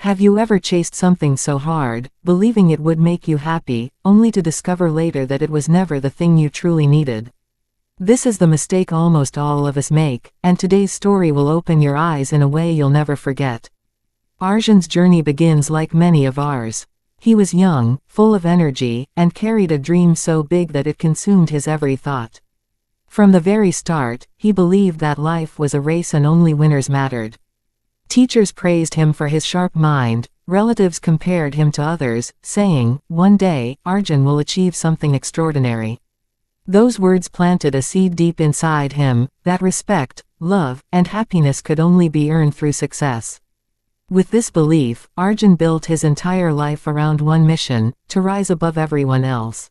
Have you ever chased something so hard, believing it would make you happy, only to discover later that it was never the thing you truly needed? This is the mistake almost all of us make, and today's story will open your eyes in a way you'll never forget. Arjun's journey begins like many of ours. He was young, full of energy, and carried a dream so big that it consumed his every thought. From the very start, he believed that life was a race and only winners mattered. Teachers praised him for his sharp mind, relatives compared him to others, saying, "One day, Arjun will achieve something extraordinary." Those words planted a seed deep inside him, that respect, love, and happiness could only be earned through success. With this belief, Arjun built his entire life around one mission: to rise above everyone else.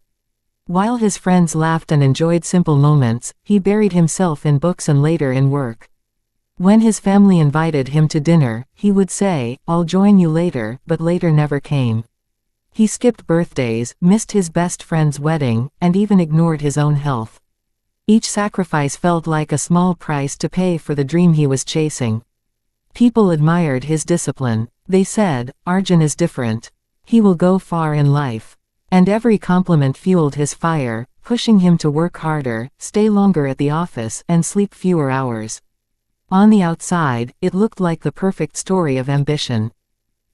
While his friends laughed and enjoyed simple moments, he buried himself in books and later in work. When his family invited him to dinner, he would say, "I'll join you later," but later never came. He skipped birthdays, missed his best friend's wedding, and even ignored his own health. Each sacrifice felt like a small price to pay for the dream he was chasing. People admired his discipline. They said, "Arjun is different. He will go far in life." And every compliment fueled his fire, pushing him to work harder, stay longer at the office, and sleep fewer hours. On the outside, it looked like the perfect story of ambition.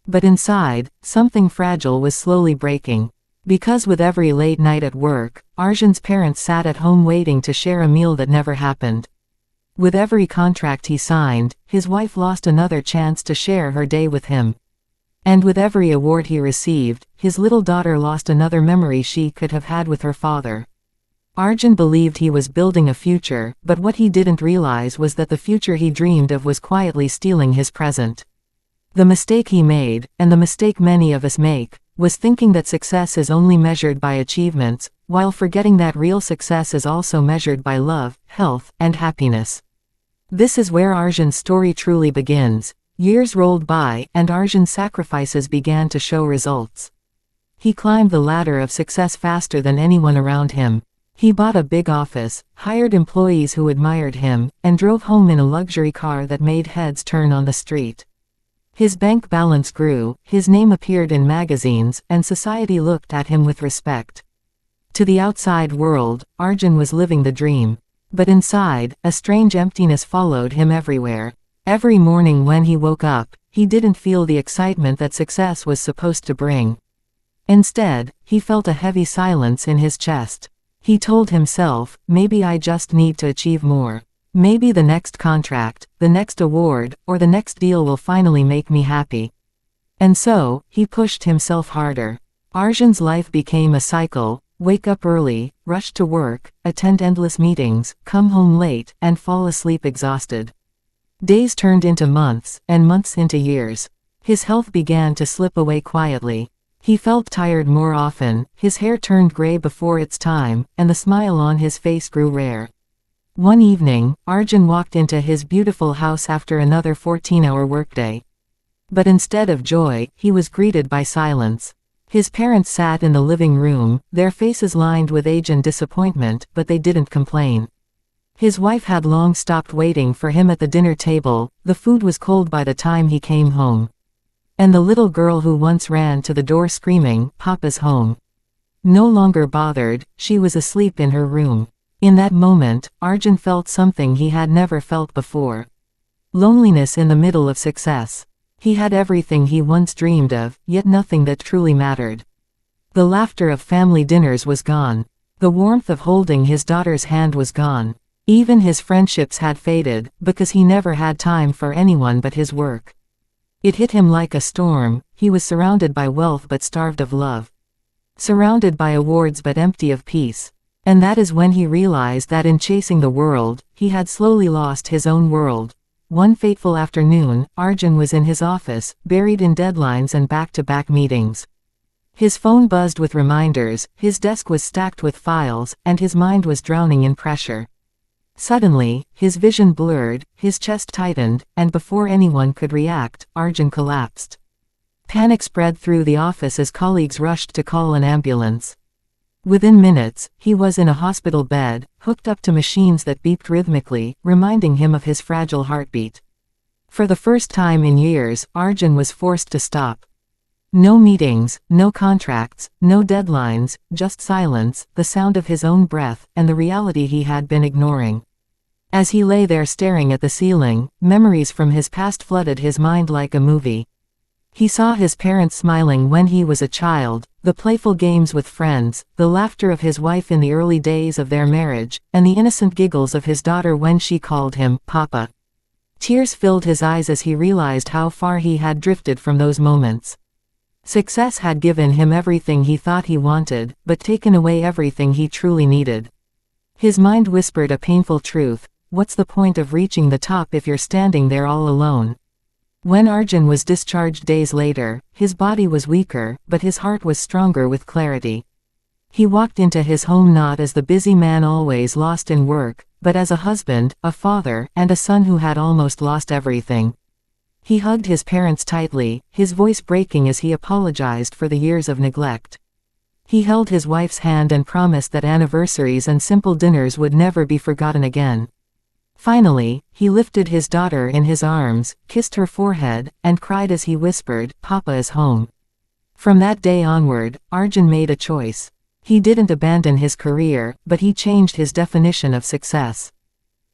But inside, something fragile was slowly breaking. Because with every late night at work, Arjun's parents sat at home waiting to share a meal that never happened. With every contract he signed, his wife lost another chance to share her day with him. And with every award he received, his little daughter lost another memory she could have had with her father. Arjun believed he was building a future, but what he didn't realize was that the future he dreamed of was quietly stealing his present. The mistake he made, and the mistake many of us make, was thinking that success is only measured by achievements, while forgetting that real success is also measured by love, health, and happiness. This is where Arjun's story truly begins. Years rolled by, and Arjun's sacrifices began to show results. He climbed the ladder of success faster than anyone around him. He bought a big office, hired employees who admired him, and drove home in a luxury car that made heads turn on the street. His bank balance grew, his name appeared in magazines, and society looked at him with respect. To the outside world, Arjun was living the dream. But inside, a strange emptiness followed him everywhere. Every morning when he woke up, he didn't feel the excitement that success was supposed to bring. Instead, he felt a heavy silence in his chest. He told himself, "Maybe I just need to achieve more. Maybe the next contract, the next award, or the next deal will finally make me happy." And so, he pushed himself harder. Arjun's life became a cycle: wake up early, rush to work, attend endless meetings, come home late, and fall asleep exhausted. Days turned into months, and months into years. His health began to slip away quietly. He felt tired more often, his hair turned gray before its time, and the smile on his face grew rare. One evening, Arjun walked into his beautiful house after another 14-hour workday. But instead of joy, he was greeted by silence. His parents sat in the living room, their faces lined with age and disappointment, but they didn't complain. His wife had long stopped waiting for him at the dinner table, the food was cold by the time he came home. And the little girl who once ran to the door screaming, "Papa's home," no longer bothered, she was asleep in her room. In that moment, Arjun felt something he had never felt before. Loneliness in the middle of success. He had everything he once dreamed of, yet nothing that truly mattered. The laughter of family dinners was gone. The warmth of holding his daughter's hand was gone. Even his friendships had faded, because he never had time for anyone but his work. It hit him like a storm. He was surrounded by wealth but starved of love. Surrounded by awards but empty of peace. And that is when he realized that in chasing the world, he had slowly lost his own world. One fateful afternoon, Arjun was in his office, buried in deadlines and back-to-back meetings. His phone buzzed with reminders, his desk was stacked with files, and his mind was drowning in pressure. Suddenly, his vision blurred, his chest tightened, and before anyone could react, Arjun collapsed. Panic spread through the office as colleagues rushed to call an ambulance. Within minutes, he was in a hospital bed, hooked up to machines that beeped rhythmically, reminding him of his fragile heartbeat. For the first time in years, Arjun was forced to stop. No meetings, no contracts, no deadlines, just silence, the sound of his own breath, and the reality he had been ignoring. As he lay there staring at the ceiling, memories from his past flooded his mind like a movie. He saw his parents smiling when he was a child, the playful games with friends, the laughter of his wife in the early days of their marriage, and the innocent giggles of his daughter when she called him Papa. Tears filled his eyes as he realized how far he had drifted from those moments. Success had given him everything he thought he wanted, but taken away everything he truly needed. His mind whispered a painful truth: what's the point of reaching the top if you're standing there all alone? When Arjun was discharged days later, his body was weaker, but his heart was stronger with clarity. He walked into his home not as the busy man always lost in work, but as a husband, a father, and a son who had almost lost everything. He hugged his parents tightly, his voice breaking as he apologized for the years of neglect. He held his wife's hand and promised that anniversaries and simple dinners would never be forgotten again. Finally, he lifted his daughter in his arms, kissed her forehead, and cried as he whispered, "Papa is home." From that day onward, Arjun made a choice. He didn't abandon his career, but he changed his definition of success.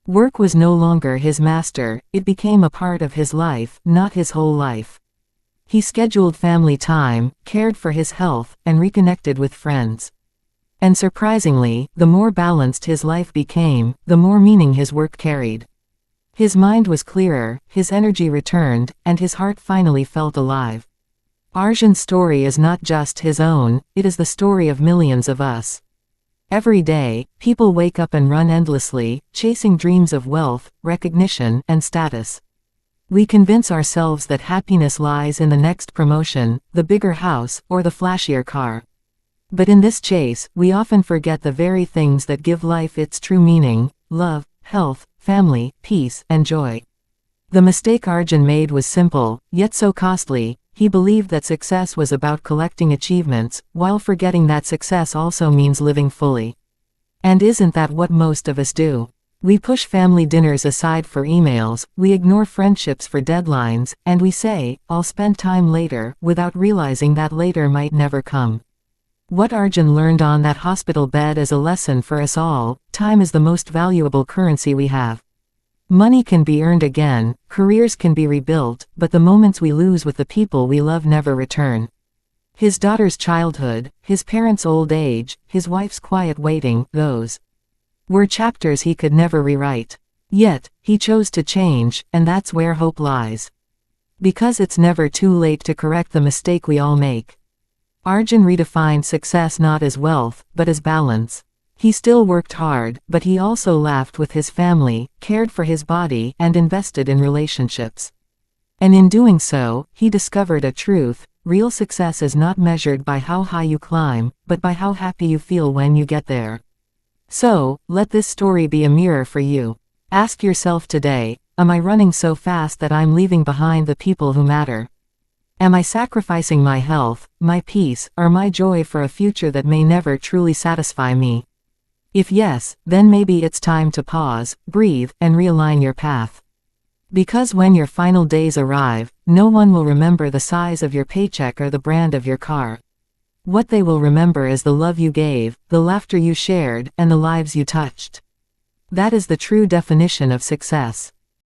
Work was no longer his master, it became a part of his life, not his whole life. He scheduled family time, cared for his health, and reconnected with friends. And surprisingly, the more balanced his life became, the more meaning his work carried. His mind was clearer, his energy returned, and his heart finally felt alive. Arjun's story is not just his own, it is the story of millions of us. Every day, people wake up and run endlessly, chasing dreams of wealth, recognition, and status. We convince ourselves that happiness lies in the next promotion, the bigger house, or the flashier car. But in this chase, we often forget the very things that give life its true meaning: love, health, family, peace, and joy. The mistake Arjun made was simple, yet so costly. He believed that success was about collecting achievements, while forgetting that success also means living fully. And isn't that what most of us do? We push family dinners aside for emails, we ignore friendships for deadlines, and we say, "I'll spend time later," without realizing that later might never come. What Arjun learned on that hospital bed is a lesson for us all: time is the most valuable currency we have. Money can be earned again, careers can be rebuilt, but the moments we lose with the people we love never return. His daughter's childhood, his parents' old age, his wife's quiet waiting, those were chapters he could never rewrite. Yet, he chose to change, and that's where hope lies. Because it's never too late to correct the mistake we all make. Arjun redefined success not as wealth, but as balance. He still worked hard, but he also laughed with his family, cared for his body, and invested in relationships. And in doing so, he discovered a truth: real success is not measured by how high you climb, but by how happy you feel when you get there. So, let this story be a mirror for you. Ask yourself today, am I running so fast that I'm leaving behind the people who matter? Am I sacrificing my health, my peace, or my joy for a future that may never truly satisfy me? If yes, then maybe it's time to pause, breathe, and realign your path. Because when your final days arrive, no one will remember the size of your paycheck or the brand of your car. What they will remember is the love you gave, the laughter you shared, and the lives you touched. That is the true definition of success.